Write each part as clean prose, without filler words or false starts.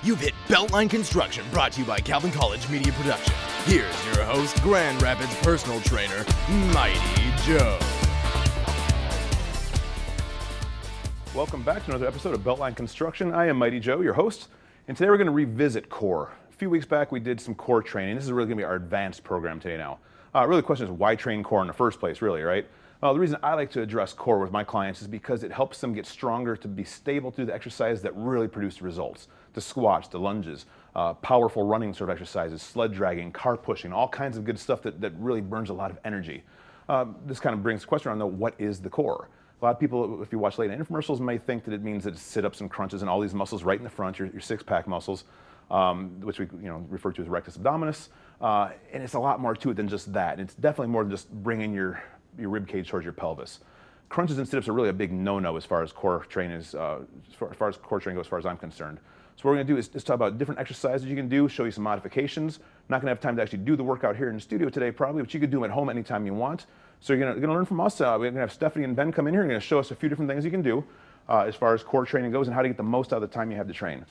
You've hit Beltline Construction, brought to you by Calvin College Media Production. Here's your host, Grand Rapids personal trainer, Mighty Joe. Welcome back to another episode of Beltline Construction. I am Mighty Joe, your host, and today we're going to revisit core. A few weeks back we did some core training. This is really going to be our advanced program today now. Really the question is, why train core in the first place, really, right? The reason I like to address core with my clients is because it helps them get stronger, to be stable to do the exercise that really produce results. The squats, the lunges, powerful running sort of exercises, sled dragging, car pushing, all kinds of good stuff that really burns a lot of energy. This kind of brings the question around, though, what is the core? A lot of people, if you watch late night infomercials, may think that it means that it's sit-ups and crunches and all these muscles right in the front, your six-pack muscles, which we refer to as rectus abdominis. And it's a lot more to it than just that. It's definitely more than just bringing your rib cage towards your pelvis. Crunches and sit-ups are really a big no-no as far as core training is, as far as core training goes, as far as I'm concerned. So what we're going to do is talk about different exercises you can do, show you some modifications. Not going to have time to actually do the workout here in the studio today probably, but you could do them at home anytime you want. So you're going to learn from us. We're going to have Stephanie and Ben come in here and going to show us a few different things you can do as far as core training goes and how to get the most out of the time you have to train.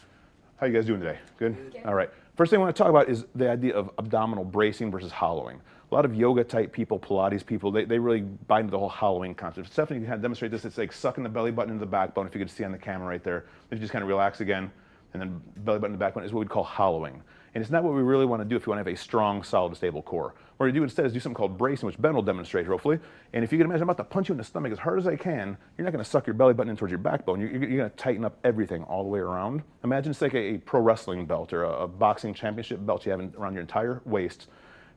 How you guys doing today? Good? All right. First thing I want to talk about is the idea of abdominal bracing versus hollowing. A lot of yoga type people, Pilates people, they really buy into the whole hollowing concept. Stephanie can kind of demonstrate this. It's like sucking the belly button into the backbone, if you could see on the camera right there. If you just kind of relax again, and then belly button to the backbone is what we'd call hollowing. And it's not what we really want to do if you want to have a strong, solid, stable core. What we do instead is do something called bracing, which Ben will demonstrate, hopefully. And if you can imagine, I'm about to punch you in the stomach as hard as I can. You're not going to suck your belly button in towards your backbone. You're going to tighten up everything all the way around. Imagine it's like a pro wrestling belt or a boxing championship belt you have around your entire waist.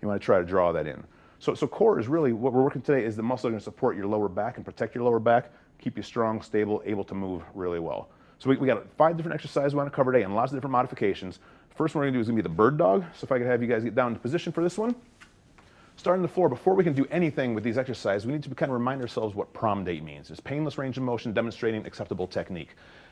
You want to try to draw that in. So core is really, what we're working today is the muscle going to support your lower back and protect your lower back, keep you strong, stable, able to move really well. So we got 5 different exercises we want to cover today and lots of different modifications. First one we're going to do is going to be the bird dog. So if I could have you guys get down into position for this one. Starting the floor, before we can do anything with these exercises, we need to kind of remind ourselves what prom date means. It's painless range of motion demonstrating acceptable technique.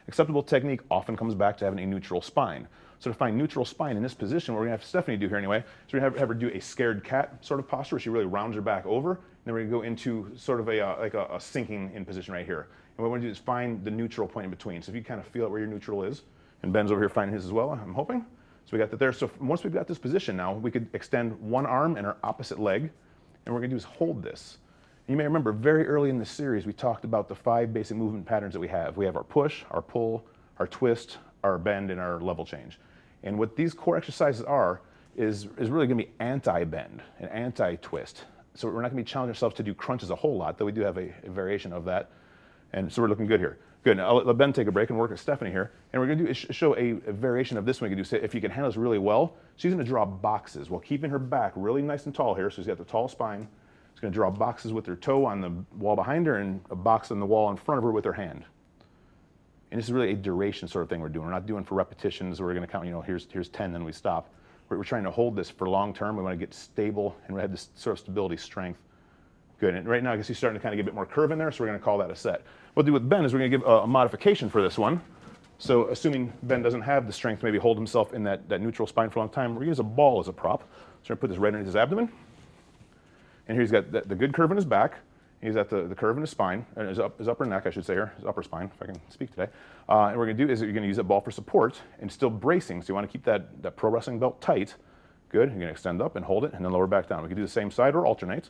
Acceptable technique often comes back to having a neutral spine. So to find neutral spine in this position, what we're going to have Stephanie do here anyway, so we're going to have her do a scared cat sort of posture where she really rounds her back over, and then we're going to go into sort of a sinking in position right here. And what we want to do is find the neutral point in between. So if you kind of feel out where your neutral is, and Ben's over here finding his as well, I'm hoping. So we got that there. So once we've got this position now, we could extend one arm and our opposite leg, and what we're going to do is hold this. And you may remember very early in this series, we talked about the 5 basic movement patterns that we have. We have our push, our pull, our twist, our bend, and our level change. And what these core exercises are is really going to be anti-bend and anti-twist. So we're not going to be challenging ourselves to do crunches a whole lot, though we do have a variation of that. And so we're looking good here. Good. Now I'll let Ben take a break and work with Stephanie here. And we're going to do is show a variation of this one we can do. Say if you can handle this really well, she's going to draw boxes while keeping her back really nice and tall here. So she's got the tall spine. She's going to draw boxes with her toe on the wall behind her and a box on the wall in front of her with her hand. And this is really a duration sort of thing we're doing. We're not doing for repetitions where we're going to count, here's 10, then we stop. We're trying to hold this for long term. We want to get stable and we have this sort of stability, strength. Good. And right now, I guess he's starting to kind of get a bit more curve in there, so we're going to call that a set. What we'll do with Ben is we're going to give a modification for this one. So assuming Ben doesn't have the strength to maybe hold himself in that neutral spine for a long time, we're going to use a ball as a prop. So we're going to put this right underneath his abdomen. And here he's got the good curve in his back. He's got the curve in his spine, his upper neck, I should say here, his upper spine, if I can speak today. And what we're going to do is you're going to use that ball for support and still bracing. So you want to keep that pro wrestling belt tight. Good. You're going to extend up and hold it and then lower back down. We can do the same side or alternate.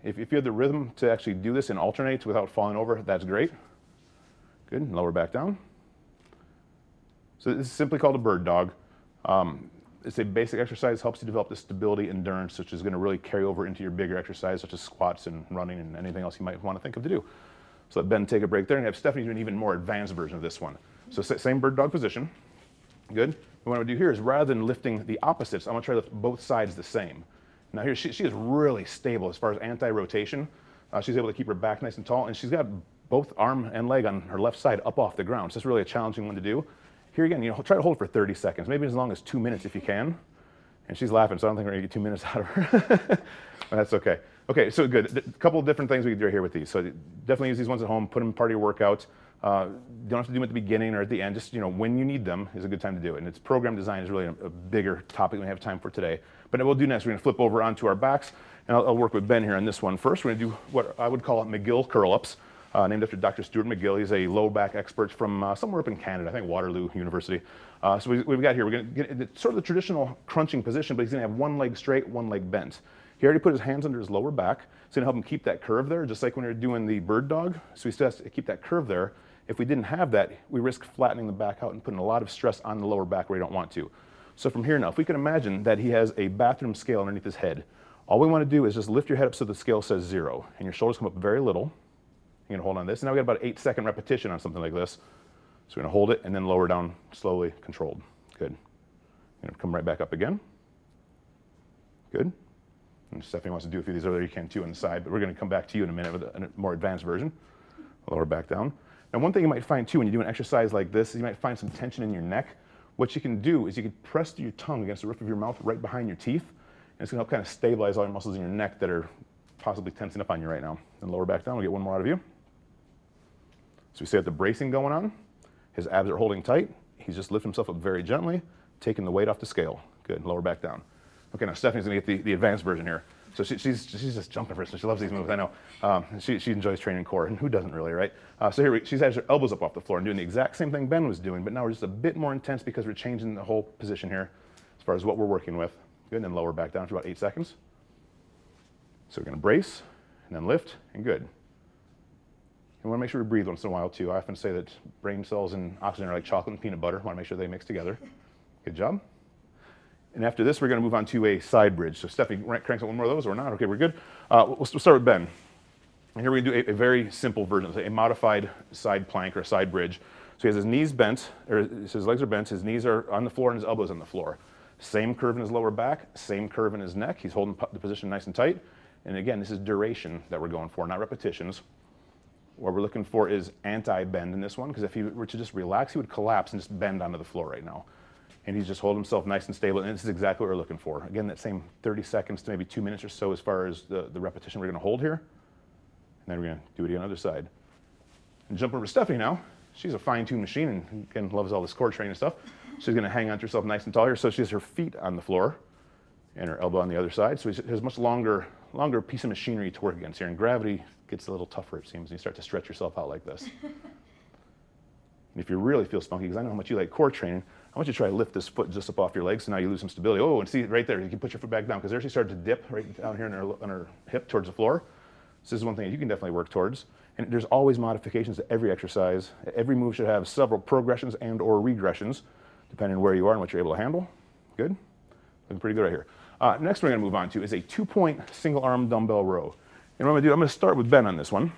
If you have the rhythm to actually do this and alternate without falling over, that's great. Good. And lower back down. So this is simply called a bird dog. It's a basic exercise, helps you develop this stability, endurance, which is going to really carry over into your bigger exercise, such as squats and running and anything else you might want to think of to do. So let Ben take a break there and have Stephanie do an even more advanced version of this one. So same bird dog position. Good. What I want to do here is rather than lifting the opposites, I'm going to try to lift both sides the same. Now here, she is really stable as far as anti-rotation. She's able to keep her back nice and tall, and she's got both arm and leg on her left side up off the ground. So it's really a challenging one to do. Here again, try to hold for 30 seconds, maybe as long as 2 minutes if you can. And she's laughing, so I don't think we're going to get 2 minutes out of her. But that's okay. Okay, so good. A couple of different things we can do here with these. So definitely use these ones at home, put them in part of your workouts. Don't have to do them at the beginning or at the end. Just when you need them is a good time to do it. And it's program design is really a bigger topic than we have time for today. But what we'll do next, we're going to flip over onto our backs. And I'll work with Ben here on this one first. We're going to do what I would call McGill curl-ups. named after Dr. Stuart McGill. He's a low back expert from somewhere up in Canada, I think Waterloo University. So we've got here, we're going to get sort of the traditional crunching position, but he's going to have one leg straight, one leg bent. He already put his hands under his lower back. It's going to help him keep that curve there, just like when you're doing the bird dog. So he still has to keep that curve there. If we didn't have that, we risk flattening the back out and putting a lot of stress on the lower back where you don't want to. So from here now, if we can imagine that he has a bathroom scale underneath his head, all we want to do is just lift your head up so the scale says 0, and your shoulders come up very little. You're going to hold on this. And now we got about an 8-second repetition on something like this. So we're going to hold it and then lower down slowly, controlled. Good. You're going to come right back up again. Good. And if Stephanie wants to do a few of these over there, you can too on the side, but we're going to come back to you in a minute with a more advanced version. Lower back down. Now one thing you might find too when you do an exercise like this is you might find some tension in your neck. What you can do is you can press your tongue against the roof of your mouth right behind your teeth, and it's going to help kind of stabilize all your muscles in your neck that are possibly tensing up on you right now. And lower back down, we'll get one more out of you. So we see that the bracing going on. His abs are holding tight. He's just lifting himself up very gently, taking the weight off the scale. Good, lower back down. Okay, now Stephanie's going to get the advanced version here. So she's just jumping for it, so she loves these moves, I know. She enjoys training core, and who doesn't really, right? So here she has her elbows up off the floor and doing the exact same thing Ben was doing, but now we're just a bit more intense because we're changing the whole position here as far as what we're working with. Good, and then lower back down for about 8 seconds. So we're going to brace, and then lift, and good. And we want to make sure we breathe once in a while too. I often say that brain cells and oxygen are like chocolate and peanut butter. We want to make sure they mix together. Good job. And after this, we're going to move on to a side bridge. So Stephanie cranks out one more of those or not? Okay, we're good. We'll start with Ben. And here we're going to do a very simple version, a modified side plank or a side bridge. So he has his knees bent, or his legs are bent, his knees are on the floor and his elbows on the floor. Same curve in his lower back, same curve in his neck. He's holding the position nice and tight. And again, this is duration that we're going for, not repetitions. What we're looking for is anti-bend in this one, because if he were to just relax, he would collapse and just bend onto the floor right now. And he's just holding himself nice and stable, and this is exactly what we're looking for. Again, that same 30 seconds to maybe 2 minutes or so as far as the repetition we're going to hold here. And then we're going to do it again on the other side. And jump over to Stephanie now. She's a fine-tuned machine and again loves all this core training stuff. She's going to hang on to herself nice and tall here. So she has her feet on the floor and her elbow on the other side. So she has a much longer piece of machinery to work against here. And gravity gets a little tougher, it seems, and you start to stretch yourself out like this. And if you really feel spunky, because I know how much you like core training, I want you to try to lift this foot just up off your leg, so now you lose some stability. Oh, and see right there, you can put your foot back down, because there she started to dip right down here on her hip towards the floor. So this is one thing that you can definitely work towards. And there's always modifications to every exercise. Every move should have several progressions and or regressions, depending on where you are and what you're able to handle. Good? Looking pretty good right here. Next we're going to move on to is a 2-point single arm dumbbell row. And what I'm going to do, I'm going to start with Ben on this one.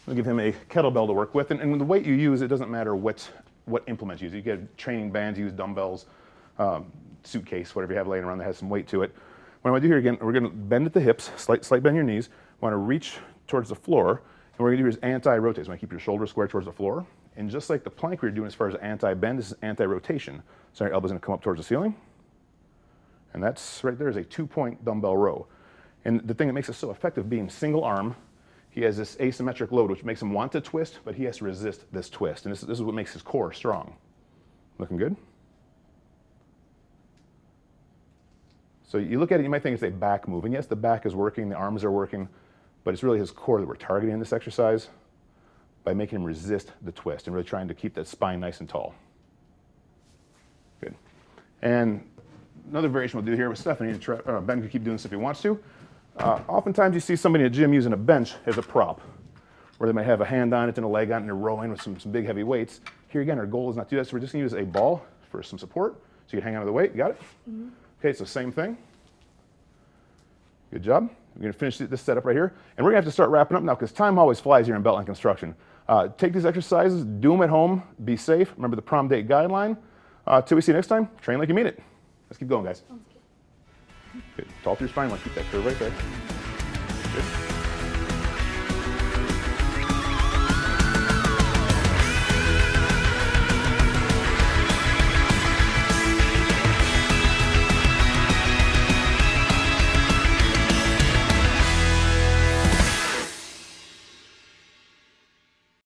I'm going to give him a kettlebell to work with. And the weight you use, it doesn't matter what implements you use. You get training bands, you use dumbbells, suitcase, whatever you have laying around that has some weight to it. What I'm going to do here again, we're going to bend at the hips, slight bend in your knees. We want to reach towards the floor. And what we're going to do is anti-rotate. So we're going to keep your shoulders square towards the floor. And just like the plank we were doing as far as anti-bend, this is anti-rotation. So your elbow's going to come up towards the ceiling. And that's right there is a 2-point dumbbell row. And the thing that makes it so effective being single arm, he has this asymmetric load, which makes him want to twist, but he has to resist this twist. And this is what makes his core strong. Looking good? So you look at it, you might think it's a back move. And yes, the back is working, the arms are working, but it's really his core that we're targeting in this exercise by making him resist the twist and really trying to keep that spine nice and tall. Good. And another variation we'll do here with Stephanie, Ben can keep doing this if he wants to. Oftentimes you see somebody in a gym using a bench as a prop, where they might have a hand on it and a leg on it and they're rowing with some big heavy weights. Here again, our goal is not to do that, so we're just going to use a ball for some support, so you can hang on to the weight. You got it? Mm-hmm. Okay, so same thing. Good job. We're going to finish this setup right here, and we're going to have to start wrapping up now because time always flies here in Beltline Construction. Take these exercises, do them at home, be safe. Remember the prom date guideline. Till we see you next time, train like you mean it. Let's keep going, guys. Good. Tall through your spine. Want to keep that curve right there. Good.